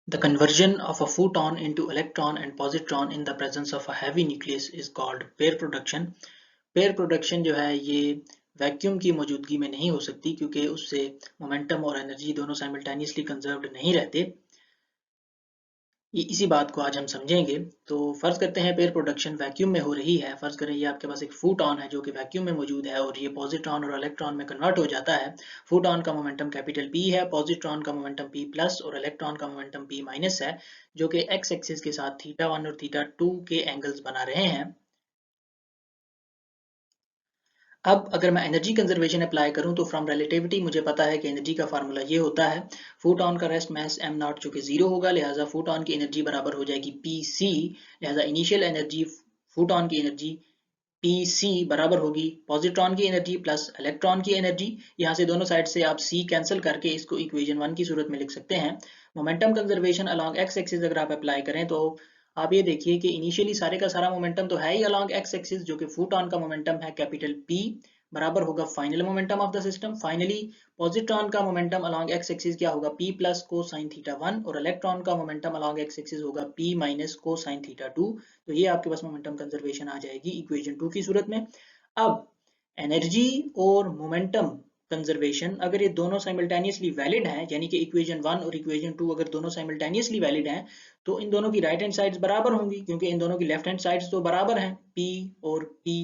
The conversion of a photon into electron and positron in the presence of a heavy nucleus is called pair production. Pair production जो है ये vacuum की मौजूदगी में नहीं हो सकती क्योंकि उससे मोमेंटम और एनर्जी दोनों साइमल्टेनियसली कंजर्व्ड नहीं रहते। इसी बात को आज हम समझेंगे। तो फर्ज करते हैं पेयर प्रोडक्शन वैक्यूम में हो रही है। फर्ज करें ये आपके पास एक फोटॉन है जो कि वैक्यूम में मौजूद है और ये पॉजिट्रॉन और इलेक्ट्रॉन में कन्वर्ट हो जाता है। फोटॉन का मोमेंटम कैपिटल P है, पॉजिट्रॉन का मोमेंटम P प्लस और इलेक्ट्रॉन का मोमेंटम P माइनस है, जो कि एक्स एक्सिस के साथ θ1 और θ2 के एंगल्स बना रहे हैं। अब अगर मैं एनर्जी कंजर्वेशन अप्लाई करूं तो फ्रॉम रिलेटिविटी मुझे पता है कि एनर्जी का फार्मूला ये होता है, फोटॉन का रेस्ट मास m नॉट जो कि 0 होगा, लिहाजा फोटॉन की एनर्जी बराबर हो जाएगी Pc। लिहाजा इनिशियल एनर्जी फोटॉन की एनर्जी Pc बराबर होगी पॉजिट्रॉन की एनर्जी प्लस इलेक्ट्रॉन की एनर्जी। यहाँ से दोनों साइड से आप C कैंसिल करके इसको इक्वेशन 1 की सूरत में लिख सकते हैं। Momentum conservation along x axis अगर आप अप्लाई करें तो आप ये देखिए कि इनिशियली सारे का सारा मोमेंटम तो है ही अलोंग एक्स एक्सिस, जो कि फोटॉन का मोमेंटम है कैपिटल P बराबर होगा final momentum of the system. Finally positron का मोमेंटम अलोंग एक्स एक्सिस क्या होगा, P प्लस कोसाइन θ1 और इलेक्ट्रॉन का मोमेंटम अलोंग एक्स एक्सिस होगा P माइनस कोसाइन θ2। तो ये आपके पास मोमेंटम कंजर्वेशन आ जाएगी इक्वेशन 2 की सूरत में। अब एनर्जी और मोमेंटम कंजर्वेशन अगर ये दोनों साइमल्टेनियसली वैलिड हैं, यानी कि इक्वेशन 1 और इक्वेशन 2 अगर दोनों साइमल्टेनियसली वैलिड हैं, तो इन दोनों की राइट हैंड साइड्स बराबर होंगी क्योंकि इन दोनों की लेफ्ट हैंड साइड्स तो बराबर हैं P और P।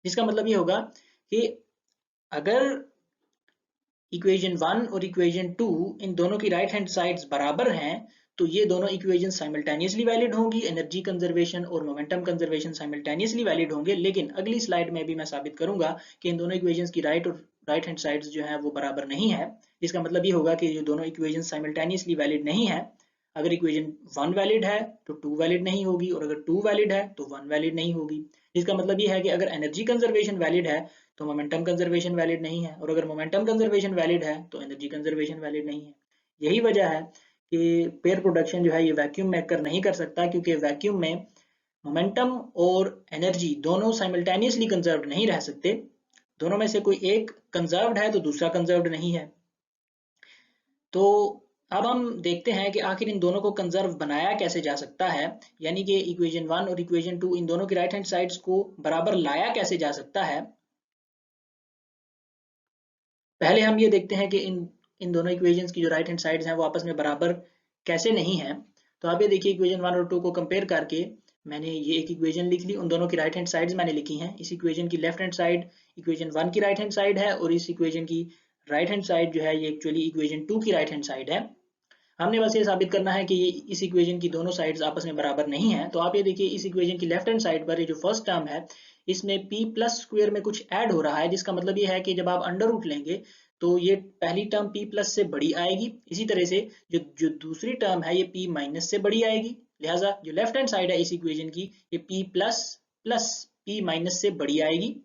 जिसका मतलब ये होगा कि अगर इक्वेशन 1 और इक्वेशन 2 इन दोनों की राइट हैंड साइड्स बराबर हैं तो ये दोनों इक्वेशन साइमल्टेनियसली वैलिड होंगी, एनर्जी कंजर्वेशन और मोमेंटम कंजर्वेशन साइमल्टेनियसली वैलिड होंगे। लेकिन अगली स्लाइड में भी मैं साबित करूंगा कि इन दोनों इक्वेशंस की राइट हैंड साइड्स जो है वो बराबर नहीं है। इसका मतलब ये होगा कि ये दोनों इक्वेशन साइमल्टेनियसली वैलिड नहीं है। अगर इक्वेशन 1 वैलिड है तो 2 वैलिड नहीं होगी और अगर 2 वैलिड है तो 1 वैलिड नहीं होगी। इसका मतलब ये है कि अगर एनर्जी कंजर्वेशन वैलिड है तो मोमेंटम कंजर्वेशन वैलिड नहीं है और अगर मोमेंटम कंजर्वेशन वैलिड है तो एनर्जी कंजर्वेशन वैलिड नहीं है। यही वजह है कि पेयर प्रोडक्शन जो है ये वैक्यूम में कर नहीं कर सकता क्योंकि वैक्यूम में मोमेंटम और एनर्जी दोनों साइमल्टेनियसली कंजर्व्ड नहीं रह सकते। दोनों में से कोई एक कंजर्व्ड है तो दूसरा कंजर्व्ड नहीं है। तो अब हम देखते हैं कि आखिर इन दोनों को कंजर्व बनाया कैसे जा सकता है, यानी कि इक्वेशन 1 और इक्वेशन 2 इन दोनों की राइट हैंड साइड्स को बराबर लाया कैसे जा सकता है। पहले हम ये देखते हैं कि इन इन दोनों इक्वेशंस की जो राइट हैंड साइड्स हैं वो आपस में बराबर कैसे नहीं है। तो आप ये देखिए इक्वेशन 1 और 2 को कंपेयर करके मैंने ये एक इक्वेशन लिख ली, उन दोनों की राइट हैंड साइड्स मैंने लिखी हैं। इस इक्वेशन की लेफ्ट हैंड साइड इक्वेशन 1 की राइट हैंड साइड है और इस इक्वेशन की राइट हैंड साइड जो है ये एक्चुअली इक्वेशन 2 की राइट हैंड साइड है। हमने बस ये साबित करना है कि ये इस इक्वेशन की दोनों साइड्स आपस में बराबर नहीं है। तो आप ये देखिए इस इक्वेशन की लेफ्ट हैंड साइड पर ये जो फर्स्ट टर्म है इसमें p प्लस स्क्वायर में कुछ ऐड हो रहा है, जिसका मतलब ये है कि जब आप अंडर रूट लेंगे तो ये पहली टर्म p प्लस से बड़ी आएगी। इसी तरह से जो जो दूसरी टर्म है ये p माइनस से बड़ी आएगी। लिहाजा जो लेफ्ट हैंड साइड है इस इक्वेशन की ये p plus plus p minus से बड़ी आएगी।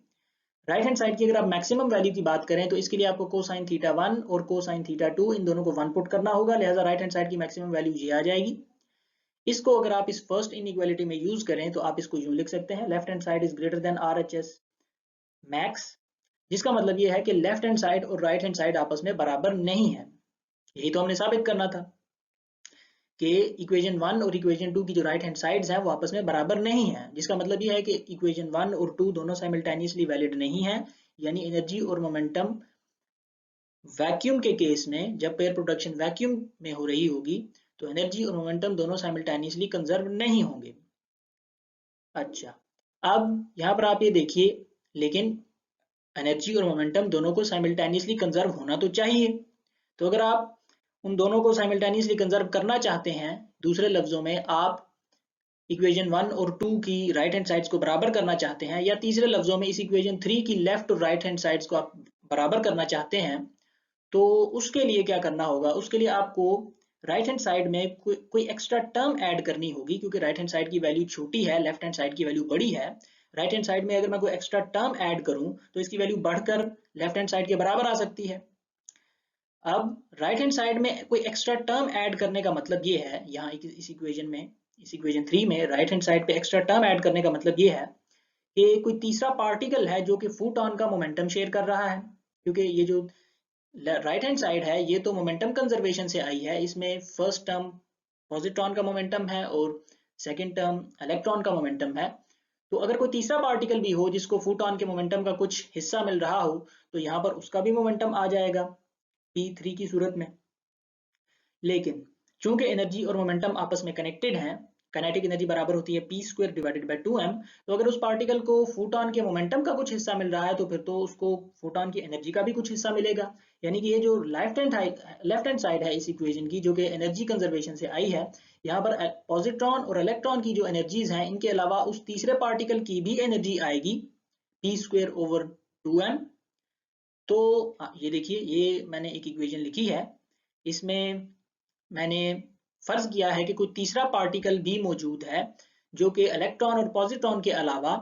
राइट हैंड साइड की अगर आप मैक्सिमम वैल्यू की बात करें तो इसके लिए आपको कोसाइन θ1 और कोसाइन θ2 इन दोनों को 1 पुट करना होगा। लिहाजा राइट हैंड साइड की मैक्सिमम वैल्यू ये आ जाएगी। इसको अगर आप इस फर्स्ट इनइक्वालिटी में यूज करें तो आप इसको यूं लिख सकते हैं, left hand side is greater than RHS max, जिसका मतलब ये है कि लेफ्ट हैंड साइड और राइट हैंड साइड आपस में बराबर नहीं है। यही तो हमने साबित करना था कि इक्वेशन 1 और इक्वेशन 2 की जो राइट हैंड साइड्स हैं वो आपस में बराबर नहीं है, जिसका मतलब ये है कि इक्वेशन 1 और 2 दोनों साइमल्टेनियसली वैलिड नहीं है। यानी एनर्जी और मोमेंटम वैक्यूम के केस में जब पेयर प्रोडक्शन वैक्यूम में हो रही होगी तो एनर्जी और मोमेंटम दोनों साइमल्टेनियसली कंजर्व नहीं होंगे। अच्छा, अब यहाँ पर आप ये देखिए, लेकिन एनर्जी और मोमेंटम दोनों को साइमल्टेनियसली कंजर्व होना तो चाहिए। तो अगर आप उन दोनों को साइमल्टेनियसली कंजर्व करना चाहते हैं, दूसरे लफ्जों में आप इक्वेशन 1 और 2 की राइट हैंड साइड्स को बराबर करना चाहते हैं, या तीसरे लफ्जों में इस इक्वेशन 3 की लेफ्ट और राइट हैंड साइड्स को आप बराबर करना चाहते हैं, तो उसके लिए क्या करना होगा, उसके लिए आपको राइट हैंड साइड में कोई एक्स्ट्रा टर्म ऐड करनी होगी क्योंकि राइट हैंड साइड की वैल्यू छोटी है, लेफ्ट हैंड साइड की वैल्यू बड़ी है। राइट हैंड साइड में अगर मैं कोई एक्स्ट्रा टर्म ऐड करूं तो इसकी वैल्यू बढ़कर लेफ्ट हैंड साइड के बराबर आ सकती है। अब राइट हैंड साइड में कोई एक्स्ट्रा टर्म ऐड करने का मतलब ये है, यहाँ इस इक्वेशन में, इस इक्वेशन 3 में राइट हैंड साइड पे एक्स्ट्रा टर्म ऐड करने का मतलब ये है कि कोई तीसरा पार्टिकल है जो कि फोटॉन का मोमेंटम शेयर कर रहा है। क्योंकि ये जो राइट हैंड साइड है ये तो मोमेंटम कंजर्वेशन से आई है, इसमें फर्स्ट टर्म पॉजिट्रॉन का मोमेंटम है और सेकेंड टर्म इलेक्ट्रॉन का मोमेंटम है। तो अगर कोई तीसरा पार्टिकल भी हो जिसको फोटॉन के मोमेंटम का कुछ हिस्सा मिल रहा हो तो यहाँ पर उसका भी मोमेंटम आ जाएगा p3 की सूरत में। लेकिन चूंकि एनर्जी और मोमेंटम आपस में कनेक्टेड हैं, काइनेटिक एनर्जी बराबर होती है p² डिवाइडेड बाय 2m, तो अगर उस पार्टिकल को फोटॉन के मोमेंटम का कुछ हिस्सा मिल रहा है तो फिर तो उसको फोटॉन की एनर्जी का भी कुछ हिस्सा मिलेगा। यानी कि ये जो लेफ्ट हैंड साइड है इस इक्वेशन की, जो कि एनर्जी कंजर्वेशन से आई है, यहाँ पर पॉजिट्रॉन और इलेक्ट्रॉन की जो एनर्जीज हैं इनके अलावा उस तीसरे पार्टिकल की भी एनर्जी आएगी p²/2m। तो ये देखिए, ये मैंने एक इक्वेशन लिखी है, इसमें मैंने फर्ज किया है कि कोई तीसरा पार्टिकल भी मौजूद है जो कि इलेक्ट्रॉन और पॉजिट्रॉन के अलावा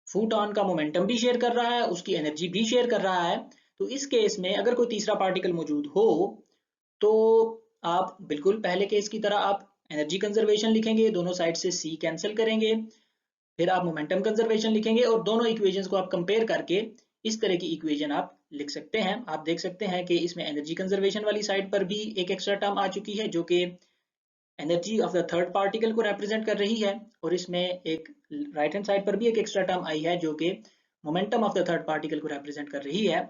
फोटॉन का मोमेंटम भी शेयर कर रहा है, उसकी एनर्जी भी शेयर कर रहा है। तो इस केस में अगर कोई तीसरा पार्टिकल मौजूद हो तो आप बिल्कुल पहले केस की तरह आप एनर्जी कंजर्वेशन लिखेंगे, दोनों साइड से c कैंसिल करेंगे, फिर आप मोमेंटम कंजर्वेशन लिखेंगे और दोनों इक्वेशंस को आप कंपेयर करके इस तरह की इक्वेशन आप लिख सकते हैं। आप देख सकते हैं कि इसमें एनर्जी कंजर्वेशन वाली साइड पर भी एक एक्स्ट्रा टर्म आ चुकी है जो कि energy of the third particle को रिप्रेजेंट कर रही है, और इसमें एक राइट हैंड साइड पर भी एक एक्स्ट्रा टर्म आई है जो कि momentum of the third particle को रिप्रेजेंट कर रही है।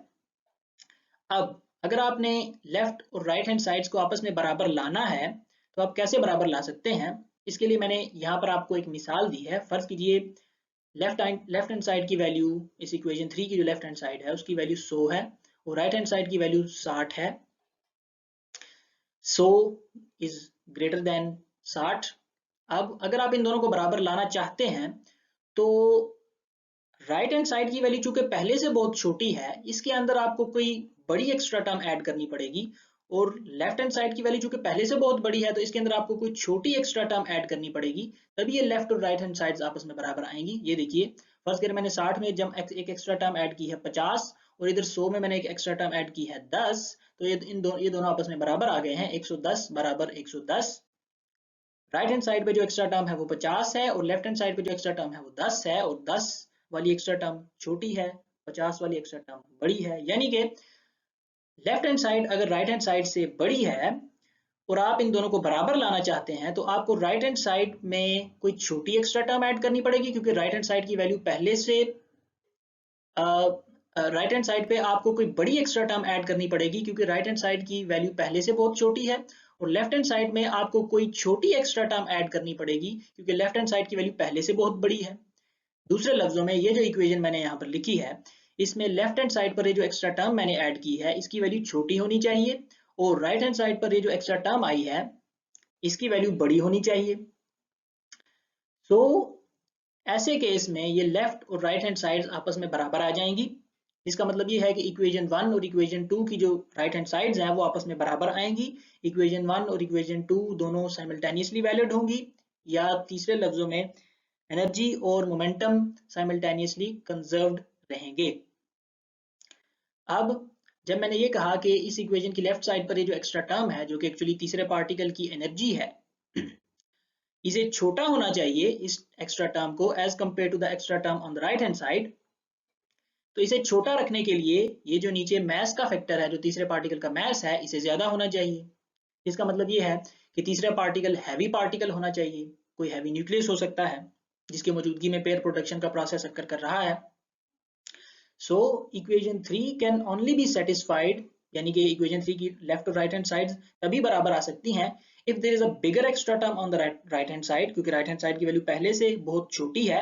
अब अगर आपने लेफ्ट और राइट हैंड साइड्स को आपस में बराबर लाना है तो आप कैसे बराबर ला सकते हैं, इसके लिए मैंने यहाँ पर आपको एक मिसाल दी है। फर्ज कीजिए लेफ्ट हैंड साइड की वैल्यू, इस इक्वेशन 3 की जो लेफ्ट हैंड साइड है उसकी वैल्यू 100 है और राइट हैंड साइड की वैल्यू 60 है। 100 इज ग्रेटर देन 60। अब अगर आप इन दोनों को बराबर लाना चाहते हैं तो राइट हैंड साइड की वैल्यू चूंकि पहले से बहुत छोटी है, इसके अंदर आपको कोई बड़ी एक्स्ट्रा टर्म ऐड करनी पड़ेगी, और लेफ्ट हैंड साइड की वैल्यू चूंकि पहले से बहुत बड़ी है तो इसके अंदर आपको कोई छोटी एक्स्ट्रा टर्म ऐड करनी पड़ेगी, तभी ये लेफ्ट और राइट हैंड साइड्स आपस में बराबर आएंगी। ये देखिए, फर्स्ट करें मैंने 60 में जब एक एक्स्ट्रा टर्म ऐड की है 50 और इधर 100 में मैंने एक एक्स्ट्रा टर्म ऐड की है 10, तो ये दोनों आपस में बराबर आ गए हैं, 110 बराबर 110। राइट हैंड साइड पे जो एक्स्ट्रा टर्म है वो 50 है और लेफ्ट हैंड साइड पे जो एक्स्ट्रा टर्म है वो 10 है, और 10 वाली एक्स्ट्रा टर्म छोटी है, 50 वाली एक्स्ट्रा टर्म बड़ी है। यानी कि लेफ्ट हैंड साइड अगर राइट हैंड साइड से बड़ी है और आप इन दोनों को बराबर लाना चाहते हैं तो आपको राइट हैंड साइड में कोई छोटी एक्स्ट्रा टर्म ऐड करनी पड़ेगी, क्योंकि राइट हैंड साइड की वैल्यू पहले से राइट हैंड साइड पे आपको कोई बड़ी एक्स्ट्रा टर्म ऐड करनी पड़ेगी क्योंकि राइट हैंड साइड की वैल्यू पहले से बहुत छोटी है, और लेफ्ट हैंड साइड में आपको कोई छोटी एक्स्ट्रा टर्म ऐड करनी पड़ेगी क्योंकि लेफ्ट हैंड साइड की वैल्यू पहले से बहुत बड़ी है। दूसरे लफ्जों में ये जो इक्वेशन मैंने यहाँ पर लिखी है, इसमें लेफ्ट हैंड साइड पर ये जो एक्स्ट्रा टर्म मैंने ऐड की है इसकी वैल्यू छोटी होनी चाहिए, और राइट हैंड साइड पर ये जो एक्स्ट्रा टर्म आई है इसकी वैल्यू बड़ी होनी चाहिए। सो ऐसे केस में ये लेफ्ट और राइट हैंड साइड्स आपस में बराबर आ जाएंगी। इसका मतलब ये है कि इक्वेशन 1 और इक्वेशन 2 की जो राइट हैंड साइड्स हैं वो आपस में बराबर आएंगी। इक्वेशन 1 और इक्वेशन 2 दोनों साइमल्टेनियसली वैलिड होंगी, या तीसरे लफ्जों में एनर्जी और मोमेंटम साइमल्टेनियसली कंजर्व्ड रहेंगे। अब जब मैंने ये कहा कि इस इक्वेशन की लेफ्ट साइड पर ये जो एक्स्ट्रा टर्म है जो कि एक्चुअली तीसरे पार्टिकल की एनर्जी है, इसे छोटा होना चाहिए इस एक्स्ट्रा टर्म को as compare to the extra term on the right hand side. तो इसे छोटा रखने के लिए ये जो नीचे मैस का फैक्टर है, जो तीसरे पार्टिकल का मैस है, इसे ज्यादा होना चाहिए। इसका मतलब ये है कि तीसरा पार्टिकल हैवी पार्टिकल होना चाहिए, कोई हैवी न्यूक्लियस हो सकता है जिसकी मौजूदगी में पेयर प्रोटेक्शन का प्रोसेस अक्कर कर रहा है। So equation 3 can only be satisfied, यानी कि इक्वेशन 3 की लेफ्ट और राइट हैंड साइड तभी बराबर आ सकती हैं if there is a bigger extra term on the right hand side, क्योंकि राइट हैंड साइड की वैल्यू पहले से बहुत छोटी है,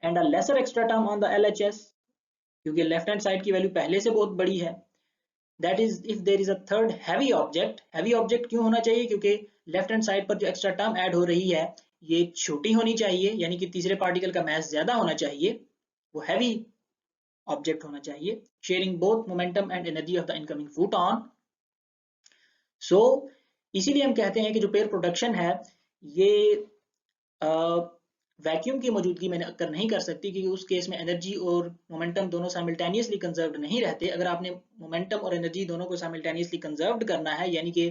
and a lesser extra term on the LHS, क्योंकि लेफ्ट हैंड साइड की वैल्यू पहले से बहुत बड़ी है। That is if there is a third heavy object. Heavy object क्यों होना चाहिए? क्योंकि लेफ्ट हैंड साइड पर जो एक्स्ट्रा टर्म ऐड हो रही है ये छोटी होनी चाहिए, यानी कि तीसरे पार्टिकल का मास ज्यादा होना चाहिए, वो हैवी ऑब्जेक्ट होना चाहिए, sharing both momentum and energy of the incoming photon. So इसीलिए हम कहते हैं कि जो पेयर प्रोडक्शन है ये वैक्यूम की मौजूदगी में अक्कर नहीं कर सकती, क्योंकि उस केस में एनर्जी और मोमेंटम दोनों साइमल्टेनियसली कंजर्व्ड नहीं रहते। अगर आपने मोमेंटम और एनर्जी दोनों को साइमल्टेनियसली कंजर्व्ड करना है, यानी कि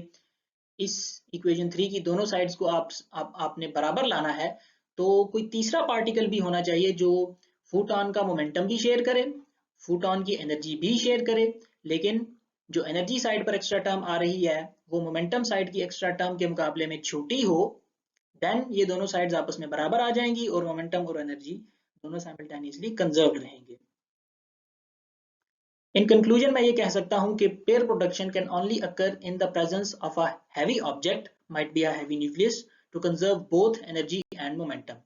इस इक्वेशन 3 की दोनों साइड्स को आपने बराबर लाना है, तो कोई तीसरा पार्टिकल भी होना चाहिए जो फोटॉन का मोमेंटम भी शेयर करे, फोटॉन की एनर्जी भी शेयर करे, लेकिन जो एनर्जी साइड पर एक्स्ट्रा टर्म आ रही है वो मोमेंटम साइड की एक्स्ट्रा टर्म के मुकाबले में छोटी हो, देन ये दोनों साइड्स आपस में बराबर आ जाएंगी और मोमेंटम और एनर्जी दोनों साइमल्टेनियसली कंजर्व्ड रहेंगे। इन कंक्लूजन मैं ये कह सकता हूं कि pair production can only occur in the presence of a heavy object, might be a heavy nucleus, to conserve both energy and momentum.